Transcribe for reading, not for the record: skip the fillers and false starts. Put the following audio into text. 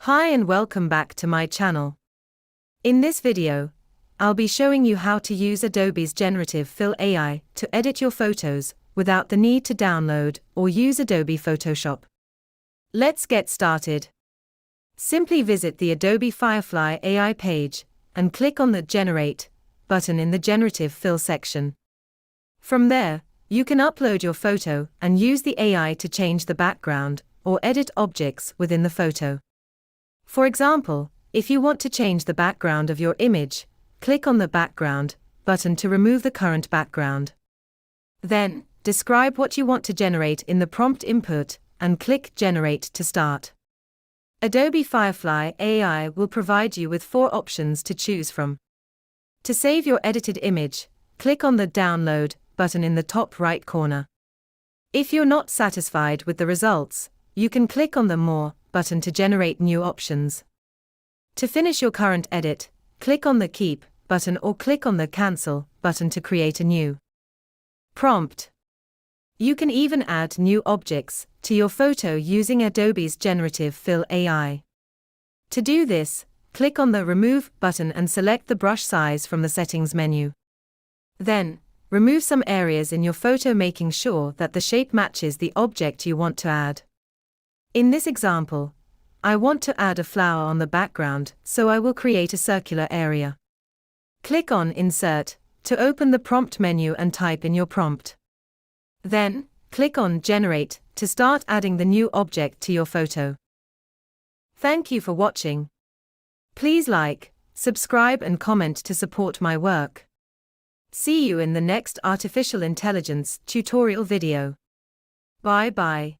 Hi and welcome back to my channel. In this video, I'll be showing you how to use Adobe's Generative Fill AI to edit your photos without the need to download or use Adobe Photoshop. Let's get started. Simply visit the Adobe Firefly AI page and click on the Generate button in the Generative Fill section. From there, you can upload your photo and use the AI to change the background or edit objects within the photo. For example, if you want to change the background of your image, click on the Background button to remove the current background. Then, describe what you want to generate in the prompt input and click Generate to start. Adobe Firefly AI will provide you with 4 options to choose from. To save your edited image, click on the Download button in the top right corner. If you're not satisfied with the results, you can click on the More button to generate new options. To finish your current edit, click on the Keep button or click on the Cancel button to create a new prompt. You can even add new objects to your photo using Adobe's Generative Fill AI. To do this, click on the Remove button and select the brush size from the Settings menu. Then, remove some areas in your photo, making sure that the shape matches the object you want to add. In this example, I want to add a flower on the background, so I will create a circular area. Click on Insert to open the prompt menu and type in your prompt. Then, click on Generate to start adding the new object to your photo. Thank you for watching. Please like, subscribe and comment to support my work. See you in the next artificial intelligence tutorial video. Bye bye.